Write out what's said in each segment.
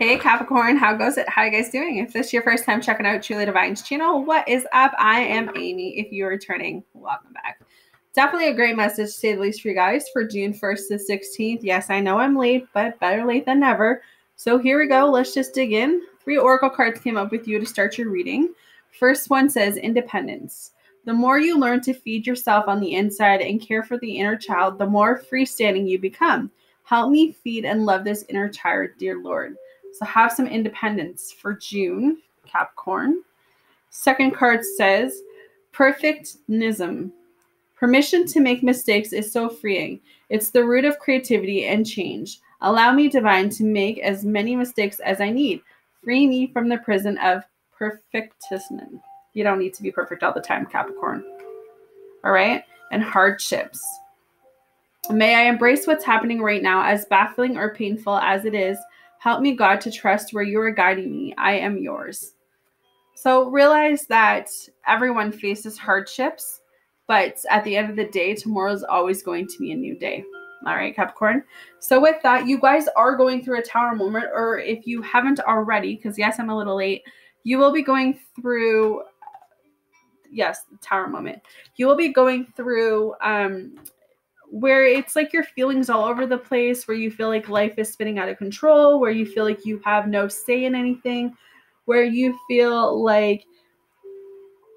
Hey Capricorn, how goes it? How you guys doing? If this is your first time checking out Truly Divine's channel, what is up? I am Amy. If you're returning, welcome back. Definitely a great message, to say the least, for you guys for June 1st to 16th. Yes, I know I'm late, but better late than never. So here we go. Let's just dig in. 3 oracle cards came up with you to start your reading. First one says independence. The more you learn to feed yourself on the inside and care for the inner child, the more freestanding you become. Help me feed and love this inner child, dear Lord. So have some independence for June, Capricorn. Second card says perfectionism. Permission to make mistakes is so freeing. It's the root of creativity and change. Allow me, Divine, to make as many mistakes as I need. Free me from the prison of perfectionism. You don't need to be perfect all the time, Capricorn. All right? And hardships. May I embrace what's happening right now, as baffling or painful as it is. Help me, God, to trust where you are guiding me. I am yours. So realize that everyone faces hardships, but at the end of the day, tomorrow is always going to be a new day. All right, Capricorn. So with that, you guys are going through a tower moment, or if you haven't already, because yes, I'm a little late, you will be going through, yes, the tower moment. You will be going through where it's like your feelings all over the place, where you feel like life is spinning out of control, where you feel like you have no say in anything, where you feel like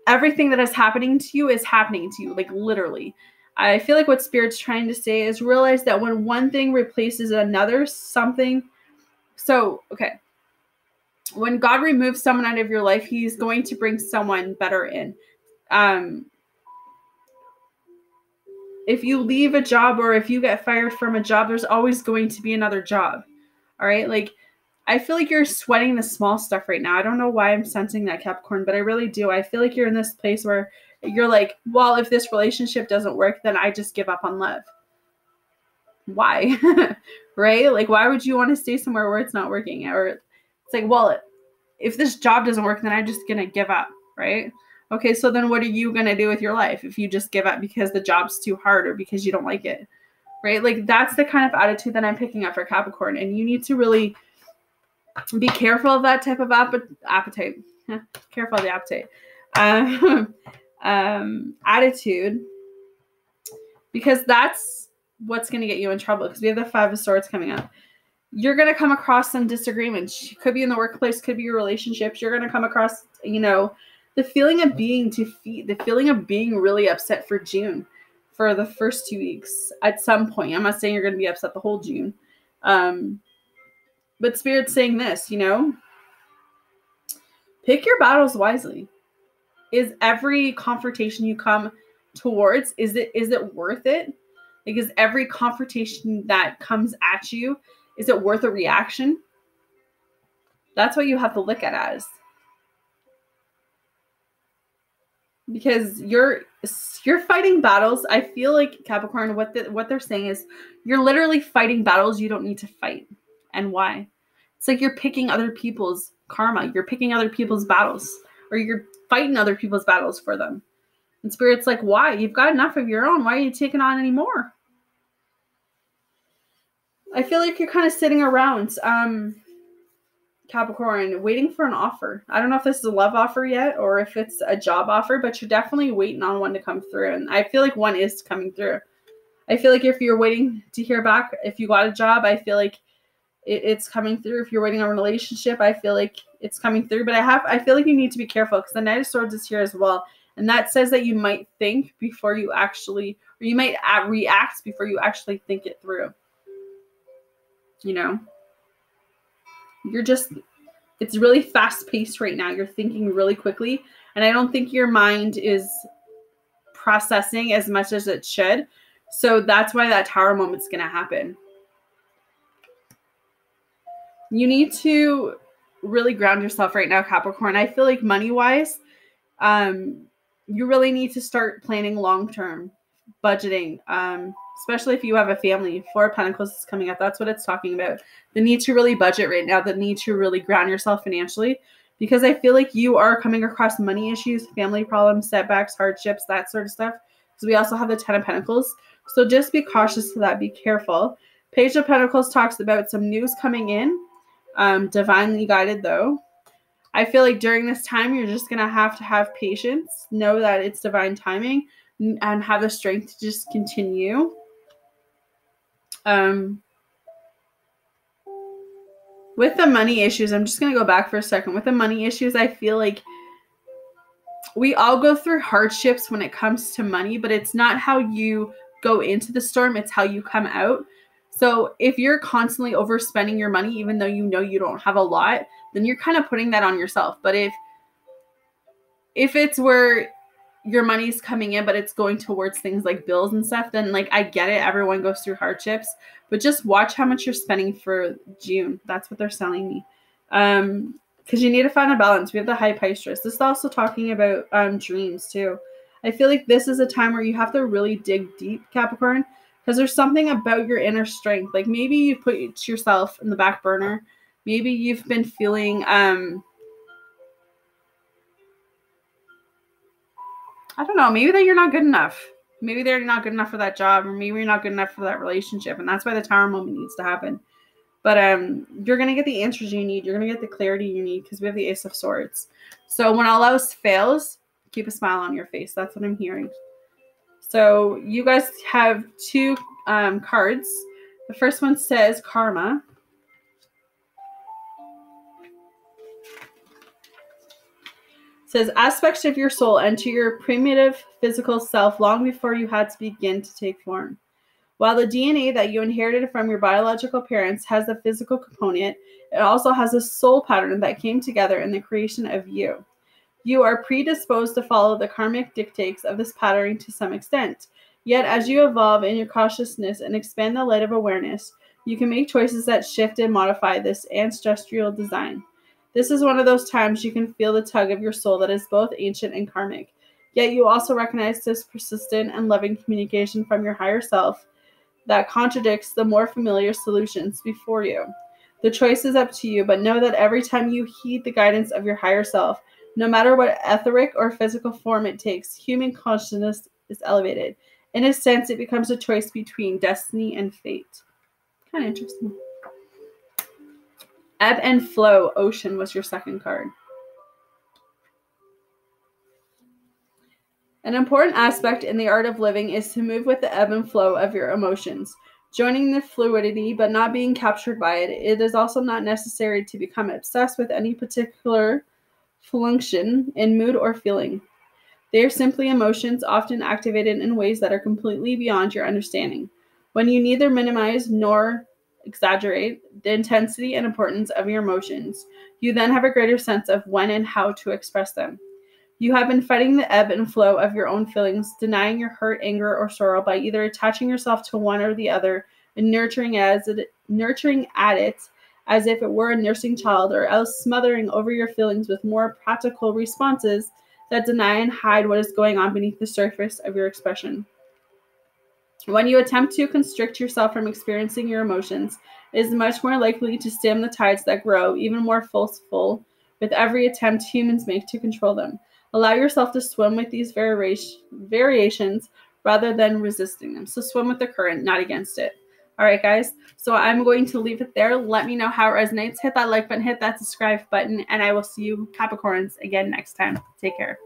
everything that is happening to you, like literally. I feel like what Spirit's trying to say is realize that when one thing replaces another, something. So, okay. When God removes someone out of your life, he's going to bring someone better in. If you leave a job or if you get fired from a job, there's always going to be another job. All right. Like, I feel like you're sweating the small stuff right now. I don't know why I'm sensing that, Capricorn, but I really do. I feel like you're in this place where you're like, well, if this relationship doesn't work, then I just give up on love. Why? Right? Like, why would you want to stay somewhere where it's not working? Or it's like, well, if this job doesn't work, then I'm just going to give up. Right? Okay, so then what are you going to do with your life if you just give up because the job's too hard or because you don't like it, right? Like, that's the kind of attitude that I'm picking up for Capricorn, and you need to really be careful of that type of appetite. Careful of the appetite. Attitude, because that's what's going to get you in trouble, because we have the 5 of Swords coming up. You're going to come across some disagreements. It could be in the workplace, could be your relationships. You're going to come across, the feeling of being the feeling of being really upset for June, for the first 2 weeks at some point. I'm not saying you're going to be upset the whole June. But Spirit's saying this, pick your battles wisely. Is every confrontation you come towards, is it worth it? Like, is every confrontation that comes at you, is it worth a reaction? That's what you have to look at as. Because you're fighting battles. I feel like, Capricorn, what they're saying is you're literally fighting battles you don't need to fight. And why? It's like you're picking other people's karma. You're picking other people's battles, or you're fighting other people's battles for them. And Spirit's like, why? You've got enough of your own. Why are you taking on any more? I feel like you're kind of sitting around, Capricorn, waiting for an offer. I don't know if this is a love offer yet or if it's a job offer, but you're definitely waiting on one to come through. And I feel like one is coming through. I feel like if you're waiting to hear back, if you got a job, I feel like it's coming through. If you're waiting on a relationship, I feel like it's coming through. But I feel like you need to be careful, because the Knight of Swords is here as well. And that says that you might think before you actually, or you might react before you actually think it through. It's really fast paced right now. You're thinking really quickly. And I don't think your mind is processing as much as it should. So that's why that tower moment's going to happen. You need to really ground yourself right now, Capricorn. I feel like money-wise, you really need to start planning long-term, budgeting, especially if you have a family. 4 of Pentacles is coming up. That's what it's talking about. The need to really budget right now, the need to really ground yourself financially, because I feel like you are coming across money issues, family problems, setbacks, hardships, that sort of stuff. Because we also have the 10 of Pentacles. So just be cautious to that. Be careful. Page of Pentacles talks about some news coming in. Divinely guided though. I feel like during this time, you're just going to have patience, know that it's divine timing, and have the strength to just continue. With the money issues, I'm just going to go back for a second. With the money issues, I feel like we all go through hardships when it comes to money, but it's not how you go into the storm, it's how you come out. So if you're constantly overspending your money, even though you know you don't have a lot, then you're kind of putting that on yourself. But if it's where your money's coming in, but it's going towards things like bills and stuff, then like I get it. Everyone goes through hardships, but just watch how much you're spending for June. That's what they're selling me. Because you need to find a balance. We have the high Pisces. This is also talking about dreams too. I feel like this is a time where you have to really dig deep, Capricorn, because there's something about your inner strength. Like maybe you put yourself in the back burner. Maybe you've been feeling I don't know, maybe that you're not good enough. Maybe they're not good enough for that job, or maybe you're not good enough for that relationship. And that's why the Tower moment needs to happen. But you're going to get the answers you need. You're going to get the clarity you need because we have the Ace of Swords. So when all else fails, keep a smile on your face. That's what I'm hearing. So you guys have two cards. The first one says Karma. Says aspects of your soul enter your primitive physical self long before you had to begin to take form. While the DNA that you inherited from your biological parents has a physical component, it also has a soul pattern that came together in the creation of you. You are predisposed to follow the karmic dictates of this pattern to some extent. Yet as you evolve in your consciousness and expand the light of awareness, you can make choices that shift and modify this ancestral design. This is one of those times you can feel the tug of your soul that is both ancient and karmic. Yet you also recognize this persistent and loving communication from your higher self that contradicts the more familiar solutions before you. The choice is up to you, but know that every time you heed the guidance of your higher self, no matter what etheric or physical form it takes, human consciousness is elevated. In a sense, it becomes a choice between destiny and fate. Kind of interesting. Ebb and flow, ocean was your second card. An important aspect in the art of living is to move with the ebb and flow of your emotions, joining the fluidity but not being captured by it. It is also not necessary to become obsessed with any particular function in mood or feeling. They are simply emotions, often activated in ways that are completely beyond your understanding. When you neither minimize nor exaggerate the intensity and importance of your emotions, you then have a greater sense of when and how to express them. You have been fighting the ebb and flow of your own feelings, denying your hurt, anger, or sorrow by either attaching yourself to one or the other and nurturing at it as if it were a nursing child, or else smothering over your feelings with more practical responses that deny and hide what is going on beneath the surface of your expression. When you attempt to constrict yourself from experiencing your emotions, it is much more likely to stem the tides that grow even more forceful with every attempt humans make to control them. Allow yourself to swim with these variations rather than resisting them. So swim with the current, not against it. All right, guys. So I'm going to leave it there. Let me know how it resonates. Hit that like button, hit that subscribe button, and I will see you Capricorns again next time. Take care.